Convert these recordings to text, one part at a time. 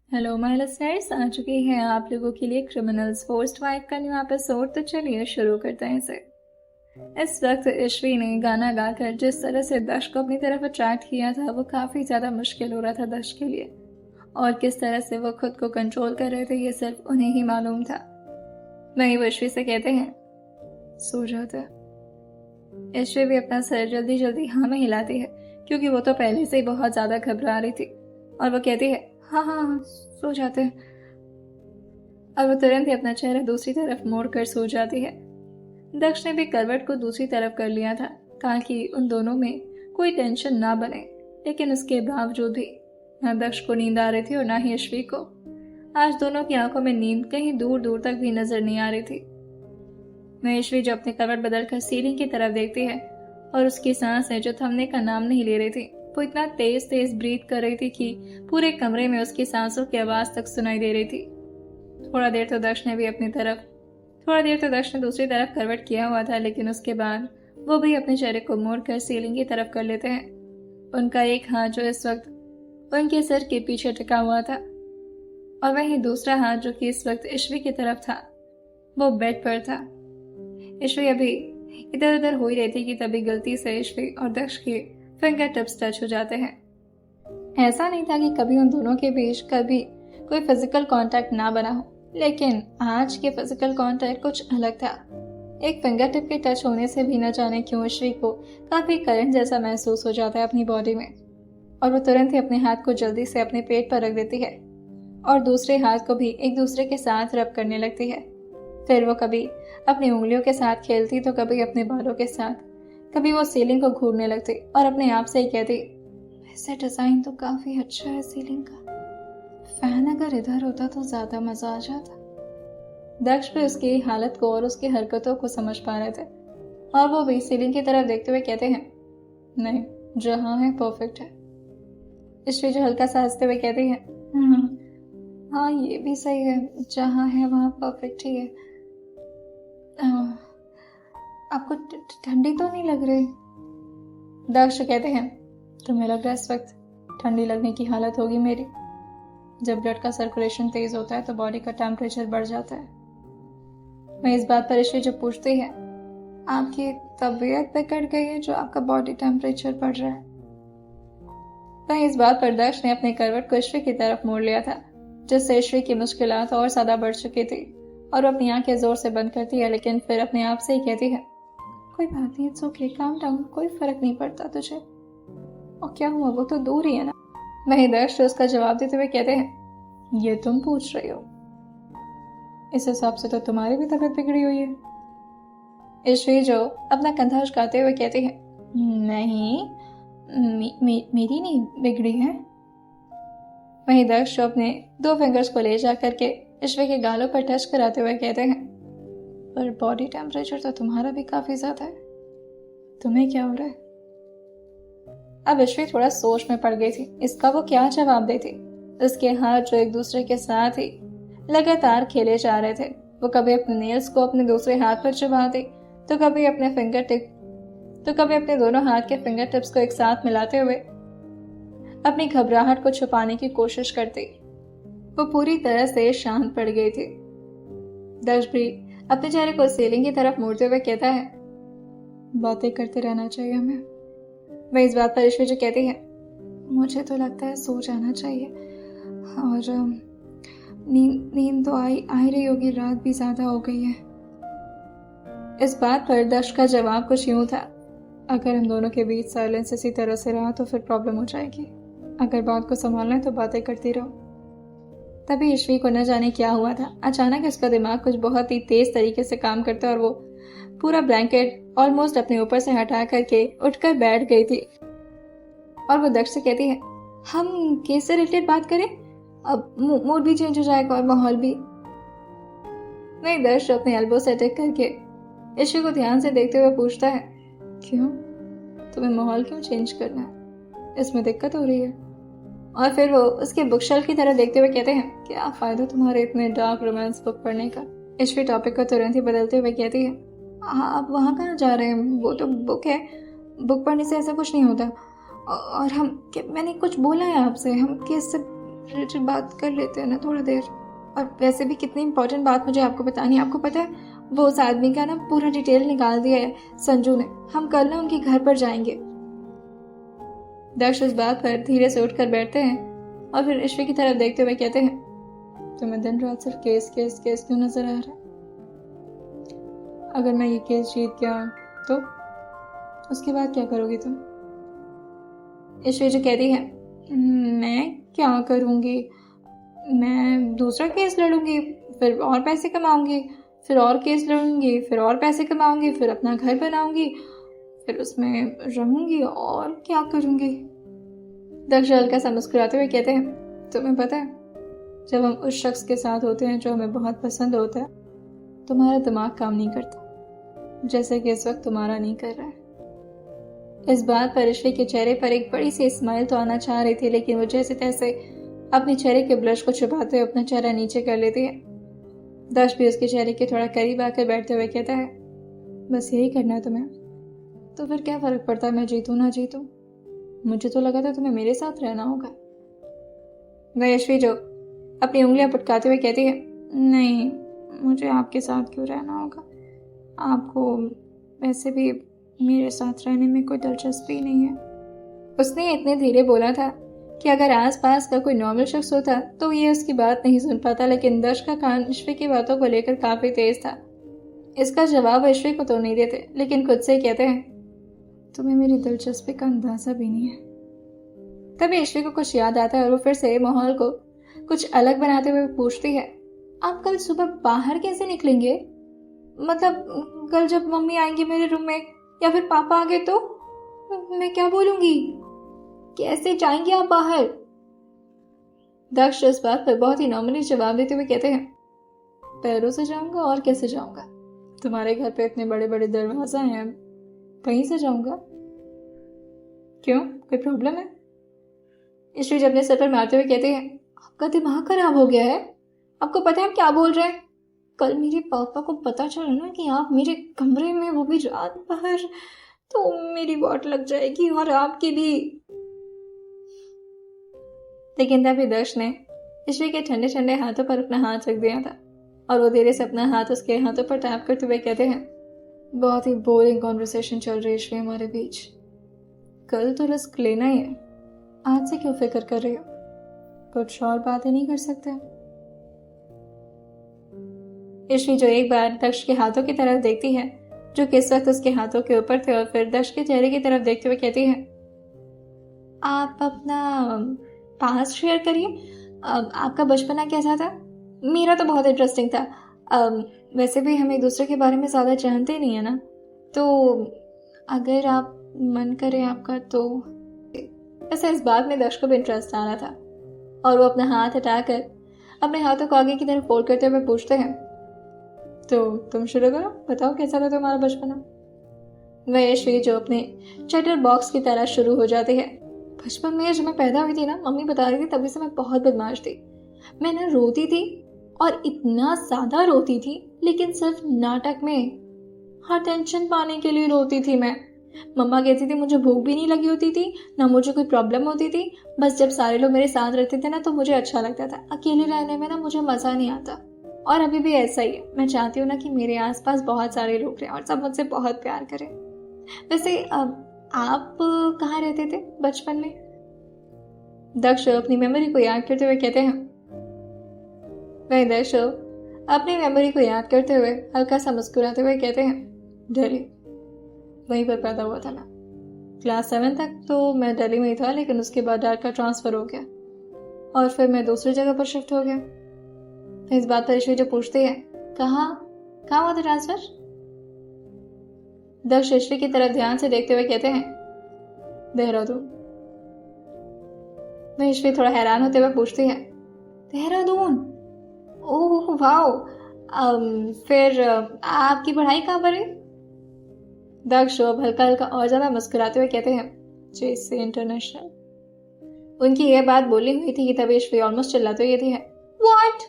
Hello my listeners, आ चुकी है आप लोगों के लिए क्रिमिनल्स फर्स्ट वाइफ का न्यू एपिसोड। तो चलिए शुरू करते हैं इसे। इस वक्त ईश्वी ने गाना गाकर जिस तरह से दक्ष को अपनी तरफ अट्रैक्ट किया था वो काफी ज्यादा मुश्किल हो रहा था दक्ष के लिए, और किस तरह से वो खुद को कंट्रोल कर रहे थे ये सिर्फ उन्हें ही मालूम था। वहीं वो ईश्वी से कहते हैं सो जाते। ईश्वी भी अपना सर जल्दी जल्दी हाँ में हिलाती है क्योंकि वो तो पहले से ही बहुत ज्यादा घबरा रही थी, और वो कहती है हाँ हाँ हाँ सो जाते हैं। और वो तुरंत ही अपना चेहरा दूसरी तरफ मोड़ कर सो जाती है। दक्ष ने भी करवट को दूसरी तरफ कर लिया था ताकि उन दोनों में कोई टेंशन ना बने, लेकिन उसके बावजूद भी न दक्ष को नींद आ रही थी और ना ही ईश्वी को। आज दोनों की आंखों में नींद कहीं दूर दूर तक भी नजर नहीं आ रही थी। वह ईश्वी जो अपनी करवट बदलकर सीलिंग की तरफ देखती है और उसकी सांसें जो थमने का नाम नहीं ले रही थी वो इतना तेज तेज ब्रीथ कर रही थी कि पूरे कमरे में उसकी सांसों की आवाज तक सुनाई दे रही थी। थोड़ा देर तो दक्ष ने दूसरी तरफ करवट किया हुआ था, लेकिन उसके बाद वो भी अपने चेहरे को मोड़कर सीलिंग की तरफ कर लेते हैं। उनका एक हाथ जो इस वक्त उनके सर के पीछे टिका हुआ था और वहीं दूसरा हाथ जो कि इस वक्त ईश्वी की तरफ था वो बेड पर था। ईश्वी अभी इधर उधर हो ही रही थी कि तभी गलती से ईश्वी और दक्ष के फिंगर टिप्स टच हो जाते हैं। ऐसा नहीं था कि कभी उन दोनों के बीच कभी कोई फिजिकल कांटेक्ट ना बना हो, लेकिन आज के फिजिकल कांटेक्ट कुछ अलग था। एक फिंगर टिप के टच होने से भी न जाने क्यों ईश्वी को काफी करंट जैसा महसूस हो जाता है अपनी बॉडी में, और वो तुरंत ही अपने हाथ को जल्दी से अपने पेट पर रख देती है और दूसरे हाथ को भी एक दूसरे के साथ रब करने लगती है। फिर वो कभी अपनी उंगलियों के साथ खेलती तो कभी अपने बालों के साथ, कभी वो सीलिंग को घूरने लगती और अपने आप से ही कहती वैसे डिजाइन तो काफी अच्छा है सीलिंग का, फैन अगर इधर होता तो ज्यादा मजा आ जाता। दक्ष भी उसकी हालत को और उसकी हरकतों को समझ पा रहे थे और वो भी सीलिंग की तरफ देखते हुए कहते हैं नहीं, जहां है परफेक्ट है। ईश्वी जो हल्का सा हंसते हुए कहते हैं हाँ ये भी सही है, जहां है वहां परफेक्ट ही है। आपको ठंडी तो नहीं लग रही? दक्ष कहते हैं तुम्हें लग रहा है इस वक्त ठंडी लगने की हालत होगी मेरी? जब ब्लड का सर्कुलेशन तेज होता है तो बॉडी का टेम्परेचर बढ़ जाता है। मैं इस बात पर ईश्वी जो पूछती है आपकी तबीयत बिगड़ गई है जो आपका बॉडी टेम्परेचर बढ़ रहा है? वहीं इस बात पर दक्ष ने अपने करवट को ईश्वी की तरफ मोड़ लिया था, जिससे ईश्वी की मुश्किलात और ज्यादा बढ़ चुकी थी और वो अपनी आंखें जोर से बंद करती है, लेकिन फिर अपने आप से ही कहती है कोई बात नहीं, इट्स ओके, काम डाउन, कोई फर्क नहीं पड़ता तुझे। और क्या हुआ, वो तो दूर ही है ना। वहीं दक्ष उसका जवाब देते हुए कहते हैं ये तुम पूछ रही हो, इस हिसाब से तो तुम्हारी भी तबीयत बिगड़ी हुई है। ईश्वी जो अपना कंधा उचकाते हुए कहती है नहीं, मेरी नहीं बिगड़ी है। वहीं दक्ष जो अपने 2 फिंगर्स को ले जा करके ईश्वी के गालों पर टच कराते हुए कहते हैं पर बॉडी टेम्परेचर तो तुम्हारा भी काफी ज्यादा है, तुम्हें क्या हो रहा है? अब ईश्वी थोड़ा सोच में पड़ गई थी, इसका वो क्या जवाब देती। उसके हाथ जो एक दूसरे के साथ ही लगातार खेले जा रहे थे, वो कभी अपने नेल्स को अपने दूसरे हाथ पर चुभाती तो कभी अपने दोनों हाथ के फिंगर टिप्स को एक साथ मिलाते हुए अपनी घबराहट को छुपाने की कोशिश करती। वो पूरी तरह से शांत पड़ गई थी। दक्ष भी अपने चेहरे को सीलिंग की तरफ मोड़ते हुए कहता है बातें करते रहना चाहिए हमें। वह इस बात पर ईश्वी जो कहती है मुझे तो लगता है सो जाना चाहिए, और नींद तो आ ही रही होगी, रात भी ज्यादा हो गई है। इस बात पर दक्ष का जवाब कुछ यूं था अगर हम दोनों के बीच साइलेंस इसी तरह से रहा तो फिर प्रॉब्लम हो जाएगी, अगर बात को संभालना है तो बातें करती रहो। तभी ईश्वी को न जाने क्या हुआ था, अचानक उसका दिमाग कुछ बहुत ही तेज तरीके से काम करता और वो पूरा ब्लैंकेट ऑलमोस्ट अपने ऊपर से हटा करके उठकर बैठ गई थी और वो दक्ष से कहती है हम केस से रिलेटेड बात करें, अब मूड भी चेंज हो जाएगा और माहौल भी। वही दक्ष अपने एल्बो से टेक करके ईश्वी को ध्यान से देखते हुए पूछता है क्यों, तुम्हें माहौल क्यों चेंज करना है, इसमें दिक्कत हो रही है? और फिर वो उसके बुकशेल्फ की तरह देखते हुए कहते हैं क्या फायदा तुम्हारे इतने डार्क रोमांस बुक पढ़ने का। ईश्वी टॉपिक को तुरंत ही बदलते हुए कहती है आप वहाँ कहाँ जा रहे हैं, वो तो बुक है, बुक पढ़ने से ऐसा कुछ नहीं होता। और मैंने कुछ बोला है आपसे, हम केस से रिलेटेड बात कर लेते हैं ना थोड़ा देर। और वैसे भी कितनी इंपॉर्टेंट बात मुझे आपको बतानी है। आपको पता है वो उस आदमी का ना पूरा डिटेल निकाल दिया है संजू ने। हम कल ना उनके घर पर जाएंगे। दक्ष उस बात पर धीरे से उठकर बैठते हैं और फिर ईश्वी की तरफ देखते हुए कहते हैं, तुम्हें दिन रात सिर्फ केस केस केस क्यों नजर आ रहा है? अगर मैं ये केस जीत गया तो उसके बाद क्या करोगी तुम? ईश्वी जो कहती है, मैं क्या करूंगी? मैं दूसरा केस लड़ूंगी, फिर और पैसे कमाऊंगी, फिर और केस लड़ूंगी, फिर और पैसे कमाऊंगी, फिर अपना घर बनाऊंगी, फिर उसमें रहूंगी और क्या करूंगी? दक्ष हल्का सा मुस्कुराते हुए कहते हैं, तुम्हें पता है जब हम उस शख्स के साथ होते हैं जो हमें बहुत पसंद होता है, तुम्हारा दिमाग काम नहीं करता, जैसे कि इस वक्त तुम्हारा नहीं कर रहा है। इस बात पर ईश्वी के चेहरे पर एक बड़ी सी स्माइल तो आना चाह रही थी, लेकिन वो जैसे तैसे अपने चेहरे के ब्लश को छुपाते हुए अपना चेहरा नीचे कर लेती है। दक्ष भी उसके चेहरे के थोड़ा करीब आकर बैठते हुए कहता है, बस यही करना है तुम्हें? तो फिर क्या फर्क पड़ता है मैं जीतूं ना जीतूं? मुझे तो लगा था तुम्हें मेरे साथ रहना होगा। वह ईश्वी जो अपनी उंगलियां पटकाते हुए कहती है, नहीं, मुझे आपके साथ क्यों रहना होगा? आपको वैसे भी मेरे साथ रहने में कोई दिलचस्पी नहीं है। उसने इतने धीरे बोला था कि अगर आसपास का कोई नॉर्मल शख्स होता तो ये उसकी बात नहीं सुन पाता, लेकिन दक्ष का कान ईश्वी की बातों को लेकर काफी तेज था। इसका जवाब ईश्वी को तो नहीं देते, लेकिन खुद से कहते हैं, तुम्हें मेरी दिलचस्पी का अंदाजा भी नहीं है। तभी ईश्वी को कुछ याद आता है और वो फिर से माहौल को कुछ अलग बनाते हुए पूछती है, आप कल सुबह बाहर कैसे निकलेंगे? मतलब कल जब मम्मी आएंगी मेरे रूम में या फिर पापा आ गए तो मैं क्या बोलूंगी? कैसे जाएंगे आप बाहर? दक्ष इस बात पर बहुत ही नॉर्मली जवाब देते हुए कहते हैं, पैरों से जाऊंगा और कैसे जाऊंगा? तुम्हारे घर पे इतने बड़े बड़े दरवाजा हैं, कहीं से जाऊंगा? क्यों, कोई प्रॉब्लम है? ईश्वरी अपने सर पर मारते हुए कहते हैं, आपका दिमाग खराब हो गया है? आपको पता है आप क्या बोल रहे हैं? कल मेरे पापा को पता चला ना कि आप मेरे कमरे में, वो भी रात भर, तो मेरी वाट लग जाएगी और आपकी भी। लेकिन तभी दक्ष ने ईश्वरी के ठंडे ठंडे हाथों पर अपना हाथ रख दिया था और वो धीरे से अपना हाथ उसके हाथों पर टैप करते हुए कहते हैं, बहुत ही बोरिंग कॉन्वर्सेशन चल रही है ईश्वरी हमारे बीच। कल तो रिस्क लेना ही है, आज से क्यों फिक्र कर रही हो? कुछ और बातें नहीं कर सकते? ईश्वरी जो एक बार दक्ष के हाथों की तरफ देखती है जो कि इस वक्त उसके हाथों के ऊपर थे, और फिर दक्ष के चेहरे की तरफ देखते हुए कहती है, आप अपना पास्ट शेयर करिए। आपका बचपना कैसा था? मेरा तो बहुत इंटरेस्टिंग था। वैसे भी हम एक दूसरे के बारे में ज़्यादा जानते ही नहीं है ना, तो अगर आप मन करे आपका तो। ऐसा इस बात में दक्ष को भी इंटरेस्ट आ रहा था और वो अपना हाथ हटाकर अपने हाथों को आगे की तरफ फोल्ड करते हुए पूछते हैं, तो तुम शुरू करो, बताओ कैसा था तुम्हारा बचपना? वह ईश्वरी जो अपने चैटर बॉक्स की तरह शुरू हो जाती है। बचपन में जब मैं पैदा हुई थी ना, मम्मी बता रही थी, तभी से मैं बहुत बदमाश थी। मैं ना रोती थी और इतना ज्यादा रोती थी, लेकिन सिर्फ नाटक में। हाँ, टेंशन पाने के लिए रोती थी मैं। मम्मा कहती थी मुझे भूख भी नहीं लगी होती थी, ना मुझे कोई प्रॉब्लम होती थी। बस जब सारे लोग मेरे साथ रहते थे ना तो मुझे अच्छा लगता था। अकेले रहने में ना मुझे मजा नहीं आता, और अभी भी ऐसा ही है। मैं चाहती हूँ ना कि मेरे आसपास बहुत सारे लोग रहें और सब मुझसे बहुत प्यार करें। वैसे आप कहाँ रहते थे बचपन में? दक्ष अपनी मेमोरी को याद करते हुए कहते हैं, वही दक्ष अपनी मेमोरी को याद करते हुए हल्का सा मुस्कुराते हुए कहते हैं, दिल्ली, वहीं पर पैदा हुआ था मैं। क्लास 7 तक तो मैं दिल्ली में ही था, लेकिन उसके बाद डैड का ट्रांसफर हो गया और फिर मैं दूसरी जगह पर शिफ्ट हो गया। इस बात पर ईश्वरी जो पूछती है, कहाँ हुआ था ट्रांसफर? दक्ष ईश्वरी की तरफ ध्यान से देखते हुए कहते हैं, देहरादून। मैं ईश्वरी थोड़ा हैरान होते हुए पूछती है, देहरादून? ओह वाओ, फिर आपकी पढ़ाई कहाँ पर है? दक्ष अब हल्का हल्का और ज्यादा मुस्कुराते हुए कहते हैं, जेसे इंटरनेशनल। उनकी यह बात बोली हुई थी कि तभी ईश्वरी ऑलमोस्ट चिल्लाते हुए कहती है, व्हाट?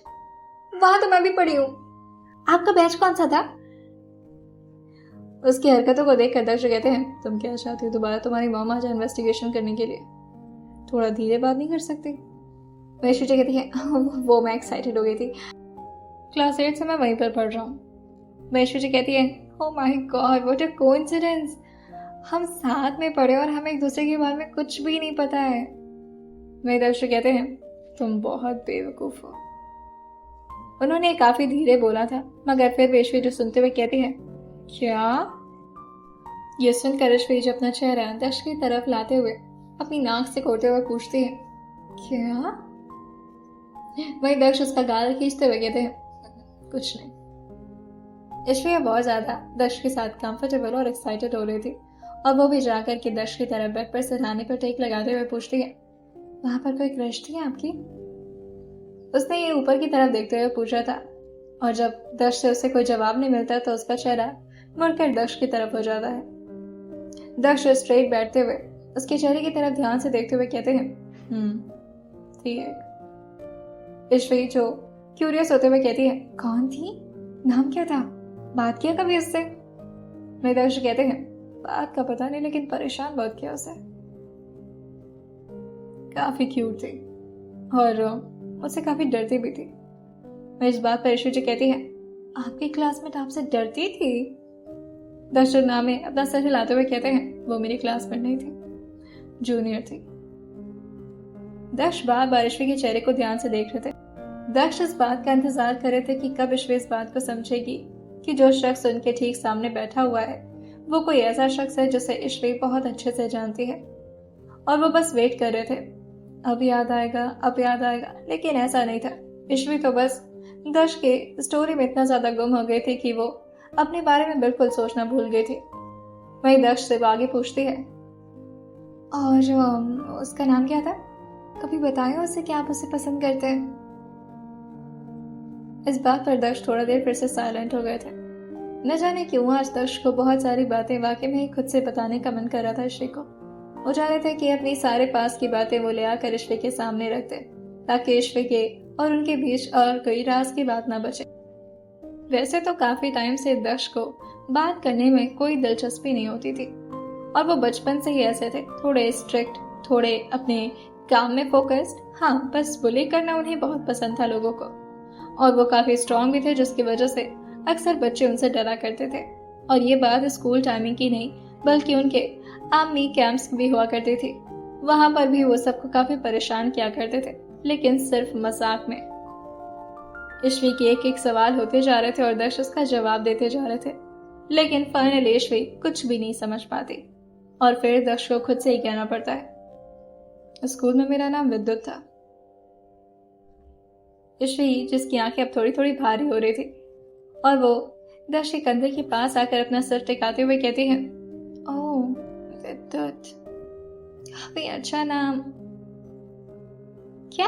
वहां तो मैं भी पढ़ी हूँ। आपका बैच कौन सा था? उसकी हरकतों को देखकर दक्ष कहते हैं, तुम क्या चाहती हो? दोबारा तुम्हारी मॉम आ जाए इन्वेस्टिगेशन करने के लिए? थोड़ा धीरे बात नहीं कर सकती? वैश्वी जी कहती है वो मैं एक्साइटेड हो गई थी, क्लास 8 से मैं वहीं पर पढ़ रहा हूँ। वैश्वी जी कहती है oh my God what a coincidence, हम साथ में पढ़े और हमें एक दूसरे के बारे में कुछ भी नहीं पता है। मेरे दर्शक कहते हैं तुम बहुत बेवकूफ हो। उन्होंने काफी धीरे बोला था, मगर फिर वैश्वी जो सुनते हुए कहती है क्या? ये सुनकर ईश्वरी जी अपना चेहरा दक्ष की तरफ लाते हुए अपनी नाक से खोदते हुए पूछती है क्या? वही दक्ष उसका गाल खींचते हुए कहते हैं कुछ नहीं। ईश्वरी बहुत ज्यादा दक्ष के साथ कंफर्टेबल और एक्साइटेड हो रही थी और वो भी जाकर के दक्ष की तरफ बेड पर सिरहाने पर टेक लगाते हुए पूछती है वहां पर कोई क्रश थी आपकी? उसने ये ऊपर की तरफ देखते हुए पूछा था और जब दक्ष से उसे कोई जवाब नहीं मिलता तो उसका चेहरा मुड़कर दक्ष की तरफ हो जाता है। दक्ष स्ट्रेट बैठते हुए उसके चेहरे की तरफ ध्यान से देखते हुए कहते हैं ठीक। ईश्वरी जो क्यूरियस होते हुए कहती है कौन थी, नाम क्या था, बात किया कभी उससे? मेरे दक्ष कहते हैं बात का पता नहीं लेकिन परेशान बहुत किया उसे, काफी क्यूट थी और मुझसे काफी डरती भी थी। मैं इस बात पर ईश्वरी जी कहती है आपकी क्लासमेट आपसे डरती थी? दर्शक नामे अपना सर हिलाते हुए कहते हैं वो मेरी क्लासमेट नहीं थी, जूनियर थी। दक्ष बार बार ईश्वरी के चेहरे को ध्यान से देख रहे थे। दक्ष इस बात का इंतजार कर रहे थे कि कब ईश्वरी इस बात को समझेगी कि जो शख्स उनके ठीक सामने बैठा हुआ है वो कोई ऐसा शख्स है जिसे ईश्वरी बहुत अच्छे से जानती है, और वो बस वेट कर रहे थे अब याद आएगा अब याद आएगा, लेकिन ऐसा नहीं था। ईश्वरी तो बस दक्ष के स्टोरी में इतना ज्यादा गुम हो गई थी कि वो अपने बारे में बिल्कुल सोचना भूल गई थी। वही दक्ष से आगे पूछती है और उसका नाम क्या था, कभी बताया उसे कि आप उसे पसंद करते हैं? इस बात पर दक्ष थोड़ा देर फिर से साइलेंट हो गए थे। न जाने क्यों आज दक्ष को बहुत सारी बातें वाकई में ही खुद से बताने का मन कर रहा था ईश्वरी को। वो चाहते थे कि अपनी सारे पास की बातें वो ले आकर ईश्वरी के सामने रख दे ताकि ईश्वरी के और उनके बीच और कोई राज की बात ना बचे। वैसे तो काफी टाइम से दक्ष को बात करने में कोई दिलचस्पी नहीं होती थी और वो बचपन से ही ऐसे थे, थोड़े स्ट्रिक्ट, थोड़े अपने काम में फोकस्ड। हाँ, बस बुली करना उन्हें बहुत पसंद था लोगों को, और वो काफी स्ट्रांग भी थे जिसकी वजह से अक्सर बच्चे उनसे डरा करते थे। और ये बात स्कूल टाइमिंग की नहीं बल्कि उनके आर्मी कैंप्स भी हुआ करती थी। वहां पर भी वो सबको काफी परेशान किया करते थे, लेकिन सिर्फ मजाक में। ईश्वरी के एक एक सवाल होते जा रहे थे और दक्ष उसका जवाब देते जा रहे थे, लेकिन फाइनली ईश्वरी कुछ भी नहीं समझ पाती और फिर दक्ष को खुद से ही कहना पड़ता है स्कूल में मेरा नाम विद्युत था। ईश्वरी जिसकी आंखें अब थोड़ी थोड़ी भारी हो रही थी और वो दक्ष के कंधे के पास आकर अपना सर टिकाते हुए कहती है ओह विद्युत, काफी अच्छा नाम। क्या?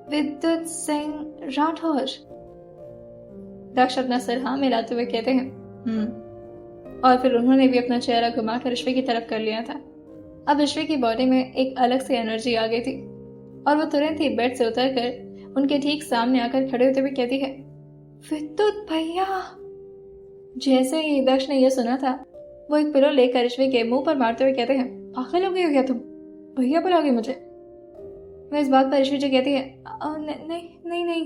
विद्युत सिंह राठौर। दक्ष अपना सर हाँ मिलाते हुए कहते हैं और फिर उन्होंने भी अपना चेहरा घुमाकर ईश्वरी की तरफ कर लिया था। अब ईश्वरी की बॉडी में एक अलग सी एनर्जी आ गई थी और वो तुरंत ही बेड से उतरकर उनके ठीक सामने आकर खड़े होते हुए कहती है विद्युत भैया। जैसे ही दक्ष ने यह सुना था वो एक पिलो लेकर ईश्वरी के मुंह पर मारते हुए कहते हैं पागल हो गई हो क्या तुम, भैया बुलाओगे मुझे? मैं इस बात पर ईश्वरी जी कहती है नहीं नहीं,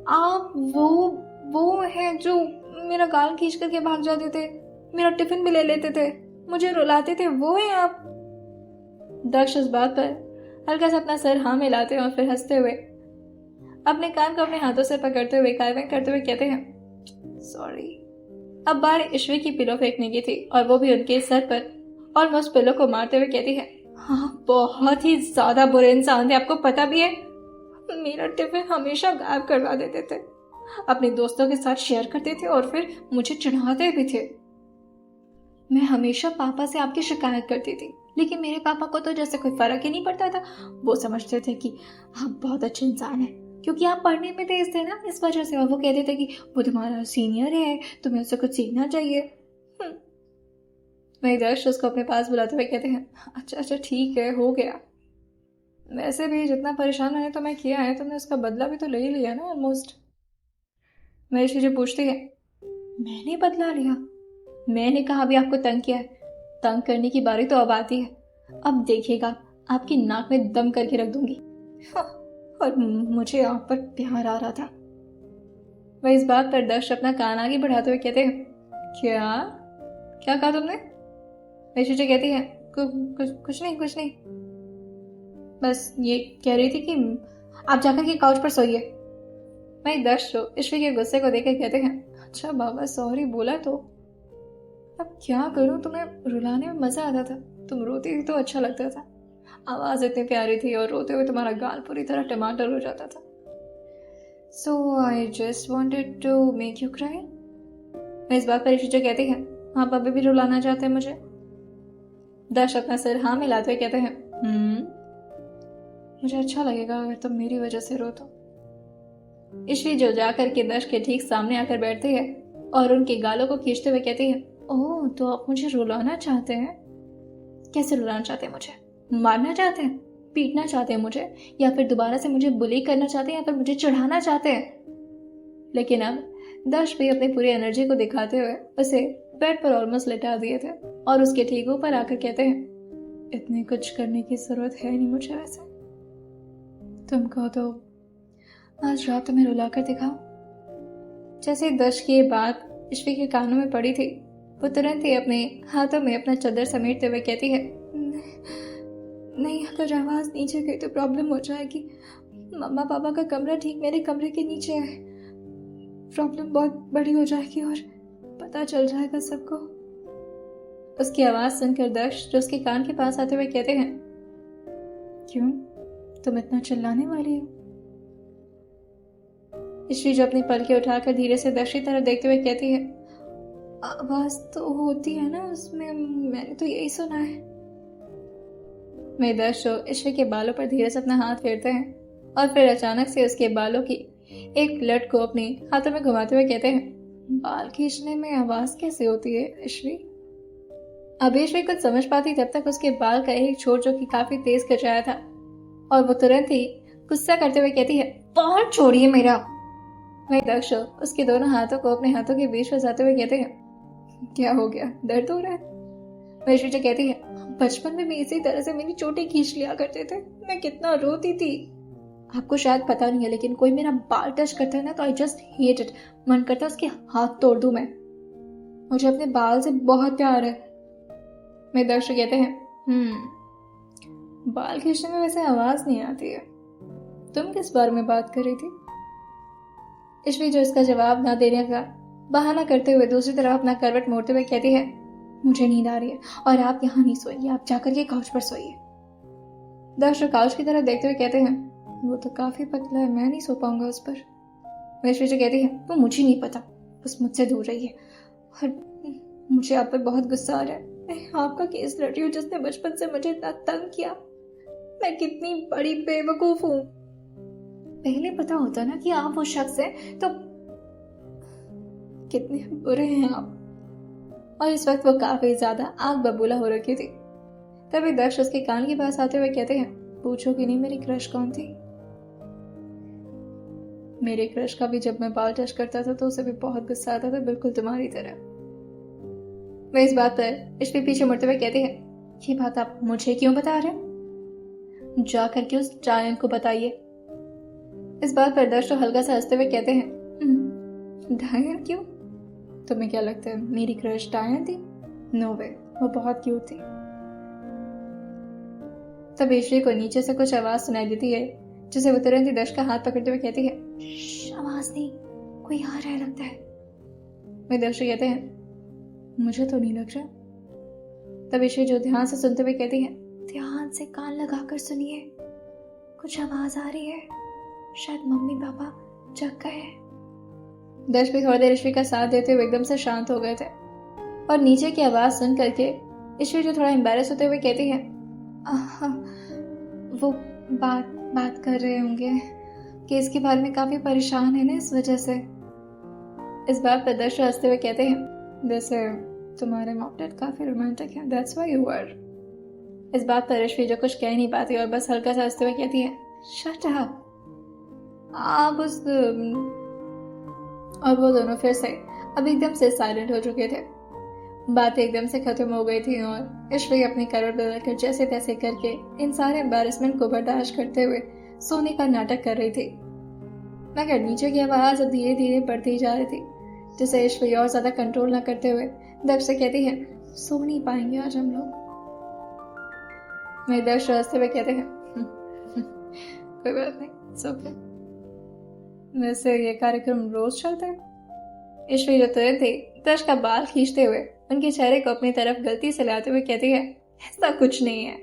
आप वो है जो मेरा गाल खींच करके भाग जाते थे, मेरा टिफिन भी ले लेते थे, मुझे रुलाते थे, वो है आप? दक्ष इस बात पर हल्का सा अपना सर हाँ मिलाते और फिर हंसते हुए अपने कान को अपने हाथों से पकड़ते हुए कार्विंग करते हुए कहते हैं सॉरी। अब बार ईश्वरी की पिलो फेंकने की थी और वो भी उनके सर पर और उस पिलो को मारते हुए कहती है हाँ, बहुत ही ज्यादा बुरे इंसान थे, आपको पता भी है। मेरा टिफिन हमेशा गायब करवा देते थे, अपने दोस्तों के साथ शेयर करते थे और फिर मुझे चिढ़ाते भी थे। मैं हमेशा पापा से आपकी शिकायत करती थी, लेकिन मेरे पापा को तो जैसे कोई फर्क ही नहीं पड़ता था। वो समझते थे कि आप बहुत अच्छे इंसान हैं क्योंकि आप पढ़ने में तेज थे ना, इस वजह से। और वो कहते थे कि वो तुम्हारा सीनियर है, तुम्हें उससे कुछ सीखना चाहिए। मेरे दर्श उसको अपने पास बुलाते हुए कहते हैं अच्छा ठीक है, हो गया। वैसे भी जितना परेशान होने तो मैं किया है, तुमने उसका बदला भी तो ले ही लिया ना ऑलमोस्ट। मेरी चीजें पूछती है मैंने बदला लिया? मैंने कहा भी आपको तंग किया है? तंग करने की बारी तो अब आती है। अब देखिएगा आपकी नाक में दम करके रख दूंगी। हाँ, और मुझे आप पर प्यार आ रहा था। वह इस बात पर दक्ष अपना कान आगे बढ़ाते हुए कहते हैं, क्या क्या कहा तुमने? वैशिष्टि कहती है, कुछ नहीं, बस ये कह रही थी कि आप जाकर के काउच पर सोइए। मैं दक्ष ईश्वी के गुस्से को देखकर कहते हैं, अच्छा बाबा सॉरी बोला तो अब क्या करूं, तुम्हें रुलाने में मजा आता था, तुम रोती थी तो अच्छा लगता था, आवाज इतनी प्यारी थी और रोते हुए तुम्हारा गाल पूरी तरह टमाटर हो जाता था। So I just wanted to make you cry. मैं इस बात पर ईश्वी कहती है, आप अभी भी रुलाना चाहते हैं मुझे? दक्ष अपना सिर हाँ मिलाते हुए कहते हैं, मुझे अच्छा लगेगा अगर तुम मेरी वजह से रो तो। ईश्वी जो जाकर के दक्ष के ठीक सामने आकर बैठती है और उनके गालों को खींचते हुए कहती है, ओह तो आप मुझे रुलाना चाहते हैं? कैसे रुलाना चाहते हैं मुझे? मारना चाहते हैं, पीटना चाहते हैं मुझे, या फिर दोबारा से मुझे बुली करना चाहते हैं, या फिर मुझे चढ़ाना चाहते हैं? लेकिन अब दक्ष भी अपनी पूरी एनर्जी को दिखाते हुए उसे बेड पर ऑलमोस्ट लेटा दिए थे और उसके ठीक ऊपर आकर कहते हैं, इतनी कुछ करने की जरूरत है नहीं मुझे, वैसे तुम कहो तो आज रात तुम्हें रुला कर दिखाओ। जैसे दक्ष की ये बात ईश्वी के कानों में पड़ी थी, वो तुरंत ही अपने हाथों में अपना चादर समेटते हुए कहती है, नहीं अगर आवाज नीचे गई तो प्रॉब्लम हो जाएगी, मम्मा पापा का कमरा ठीक मेरे कमरे के नीचे है, प्रॉब्लम बहुत बड़ी हो जाएगी और पता चल जाएगा सबको। उसकी आवाज सुनकर दक्ष जो उसके कान के पास आते हुए कहते हैं, क्यों तुम इतना चिल्लाने वाली हो? ईश्वी जो अपनी पलकें उठाकर धीरे से दक्ष की तरफ देखते हुए कहती है, आवाज तो होती है ना उसमें, मैंने तो यही सुना है। मैं दक्ष ईश्वी के बालों पर धीरे से अपना हाथ फेरते हैं और फिर अचानक से उसके बालों की एक लट को अपने हाथों में घुमाते हुए कहते हैं, बाल खींचने में आवाज कैसे होती है ईश्वी? अब ईश्वी कुछ समझ पाती तब तक उसके बाल का एक छोर जो कि काफी तेज कचाया था और वो तुरंत ही गुस्सा करते हुए कहती है, बाल छोड़िए मेरा। वही दक्ष उसके दोनों हाथों को अपने हाथों के बीच फंसाते हुए कहते हैं, क्या हो गया, दर्द हो रहा है? वैश्वी जो कहती है, बचपन में भी इसी तरह से मेरी चोटी खींच लिया करते थे, मैं कितना रोती थी। आपको शायद पता नहीं है लेकिन कोई मेरा बाल टच करता है ना तो आई जस्ट हेट इट, मन करता है उसके हाथ तोड़ दूं मैं, मुझे अपने बाल से बहुत प्यार है। मैं दक्ष कहते हैं, बाल खींचने में वैसे आवाज नहीं आती है, तुम किस बारे में बात कर रही थी? ईश्वी जो इसका जवाब ना देने का बहाना करते हुए दूसरी तरफ अपना करवट मोड़ते हुए कहती है, मुझे नींद आ रही है और आप यहाँ नहीं सोइए, आप जाकर के काउच पर सोइए। दक्ष काउच की तरफ देखते हुए कहते हैं, वो तो काफी पतला है, मैं नहीं सो पाऊंगा उस पर। वैश्वी जो कहती है, वो मुझे नहीं पता, बस मुझसे दूर रही है और मुझे आप पर बहुत गुस्सा आ रहा है। मैं आपका केस लड़ रही हूँ जिसने बचपन से मुझे इतना तंग किया, मैं कितनी बड़ी बेवकूफ हूँ। पहले पता होता ना कि आप वो शख्स हैं तो कितने बुरे हैं आप। और इस वक्त वो काफी ज्यादा आग बबूला हो रखी थी। तभी दक्ष उसके कान के पास आते हुए कहते हैं, पूछो कि नहीं मेरी क्रश कौन थी? मेरे क्रश का भी जब मैं बाल टच करता था तो उसे भी बहुत गुस्सा आता था, बिल्कुल तुम्हारी तरह। मैं इस बात पर ईश्वी पीछे मुड़ते हुए कहते हैं, ये बात आप मुझे क्यों बता रहे हैं? जा करके उस डायन को बताइए। इस बात पर दक्ष हल्का सा हंसते हुए कहते हैं, डायन क्यों? तुम्हें क्या लगता है मेरी क्रश डायन थी? नो वे, वो बहुत क्यूट थी। तब ईश्वी को नीचे से कुछ आवाज सुनाई देती है जिसे वो तुरंत ही दक्ष का हाथ पकड़ते हुए कहती है, आवाज नहीं, कोई आ रहा है लगता है। वे दक्ष कहते हैं, मुझे तो नहीं लग रहा। तब ईश्वी जो ध्यान से सुनते हुए कहती है, ध्यान से कान लगाकर सुनिए, कुछ आवाज आ रही है, शायद मम्मी पापा जग गए। दक्ष भी थोड़ी देर ईश्वी का साथ देते हुए एकदम से शांत हो गए थे और नीचे की आवाज सुन करके ईश्वी जो थोड़ा एम्बैरेस होते हुए कहती है, वो बात कर रहे होंगे, केस के बारे में काफी परेशान है ना इस वजह से। इस बात पर दक्ष हंसते हुए कहते हैं, वैसे तुम्हारे मॉम डैड काफी रोमांटिक है, दैट्स व्हाई यू आर। इस बात पर ईश्वी जो कुछ कह नहीं पाती और बस हल्का सा हंसते हुए कहती है, शट अप। आप उस और वो दोनों फिर से अब एकदम से साइलेंट हो चुके थे। बातें एकदम से खत्म हो गई थी और ईश्वरी अपनी करवट बदलकर जैसे तैसे करके इन सारे एम्बैरेसमेंट को बर्दाश्त करते हुए सोने का नाटक कर रही थी। मगर नीचे की आवाज अब धीरे धीरे बढ़ती जा रही थी, जिसे ईश्वरी और ज्यादा कंट्रोल न करते हुए दक्ष से कहती है, सो नहीं पाएंगे आज हम लोग। मैं दक्ष हंसते हुए कहते हैं, कोई बात नहीं, सो गए। वैसे ये कार्यक्रम रोज चलता है? ईश्वरी जो तुरंत ही दक्ष का बाल खींचते हुए उनके चेहरे को अपनी तरफ गलती से लाते हुए कहती है, ऐसा कुछ नहीं है,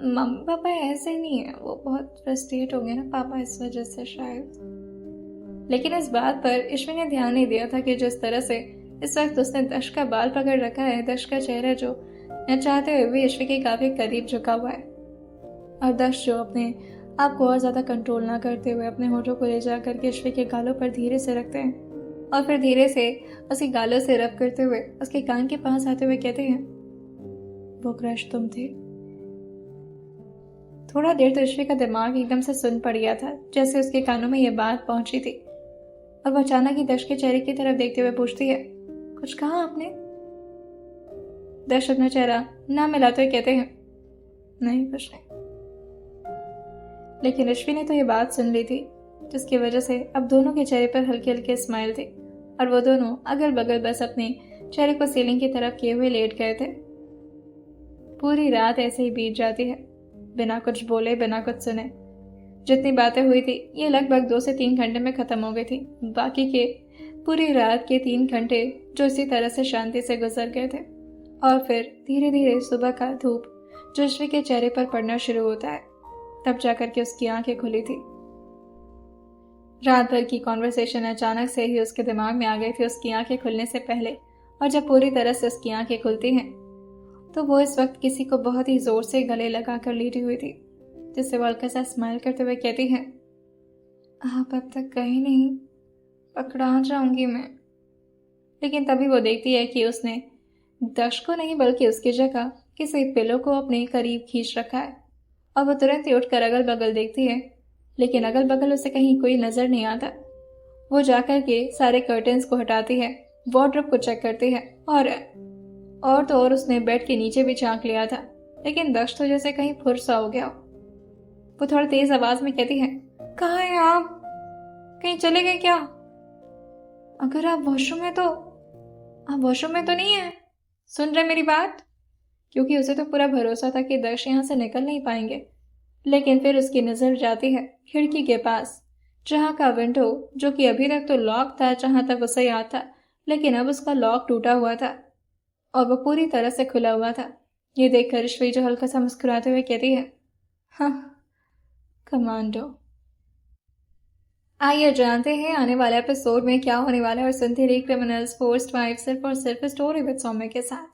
मम्मी पापा ऐसे नहीं है, वो बहुत फ्रस्ट्रेट हो गए ना पापा इस वजह से शायद। लेकिन इस बात पर ईश्वरी ने ध्यान नहीं दिया था कि जिस तरह से इस वक्त उसने दक्ष का बाल पकड़ रखा है, दक्ष का चेहरा जो न चाहते हुए भी ईश्वरी के काफी करीब झुका हुआ है, और दक्ष जो अपने आप को और ज्यादा कंट्रोल ना करते हुए अपने होठों को ले जा करके ईश्वरी के गालों पर धीरे से रखते हैं और फिर धीरे से उसके गालों से रब करते हुए उसके कान के पास आते हुए कहते हैं, वो क्रश तुम थे। थोड़ा देर तो ईश्वरी का दिमाग एकदम से सुन पड़ गया था, जैसे उसके कानों में यह बात पहुंची थी, और वो अचानक ही दक्ष के चेहरे की तरफ देखते हुए पूछती है, कुछ कहा आपने? दक्ष अपना चेहरा ना मिलाते हुए कहते हैं, नहीं कुछ नहीं। लेकिन ईश्वरी ने तो ये बात सुन ली थी, जिसकी वजह से अब दोनों के चेहरे पर हल्की हल्की स्माइल थी और वो दोनों अगल बगल बस अपने चेहरे को सीलिंग की तरफ किए हुए लेट गए थे। पूरी रात ऐसे ही बीत जाती है, बिना कुछ बोले, बिना कुछ सुने। जितनी बातें हुई थी ये लगभग 2 से 3 घंटे में खत्म हो गई थी। बाकी के पूरी रात के 3 घंटे जो इसी तरह से शांति से गुजर गए थे, और फिर धीरे धीरे सुबह का धूप जो ईश्वरी के चेहरे पर पड़ना शुरू होता है, तब जाकर के उसकी आंखें खुली थी। रात भर की कॉन्वर्सेशन अचानक से ही उसके दिमाग में आ गई थी उसकी आंखें खुलने से पहले, और जब पूरी तरह से उसकी आंखें खुलती हैं तो वो इस वक्त किसी को बहुत ही जोर से गले लगा कर लेटी हुई थी, जिससे वो हल्का सा स्माइल करते हुए कहती है, आप अब तक कहीं नहीं, पकड़ा जाऊंगी मैं। लेकिन तभी वो देखती है कि उसने दक्ष को नहीं बल्कि उसकी जगह किसी पिलो को अपने करीब खींच रखा है, और वो तुरंत ही उठकर अगल बगल देखती है, लेकिन अगल बगल उसे कहीं कोई नजर नहीं आता। वो जाकर के सारे कर्टन्स को हटाती है, वार्डरोब को चेक करती है, और तो और उसने बेड के नीचे भी झांक लिया था, लेकिन दक्ष तो जैसे कहीं फुर्सा हो गया। वो थोड़ा तेज आवाज में कहती है, कहाँ हैं आप? कहीं चले गए क्या? अगर आप वॉशरूम में तो नहीं है? सुन रहे मेरी बात? क्योंकि उसे तो पूरा भरोसा था कि दक्ष यहाँ से निकल नहीं पाएंगे, लेकिन फिर उसकी नजर जाती है खिड़की के पास, जहाँ का विंडो जो कि अभी तक तो लॉक था जहां तक उसे याद था, लेकिन अब उसका लॉक टूटा हुआ था और वह पूरी तरह से खुला हुआ था। ये देखकर ईश्वरी जो हल्का सा मुस्कुराते हुए कहती है, हाँ, कमांडो। आइए जानते हैं आने वाले एपिसोड में क्या होने वाला है, और सुनते रहिए क्रिमिनल्स फोर्स्ड वाइफ सिर्फ और सिर्फ स्टोरी विद सौम्य के साथ।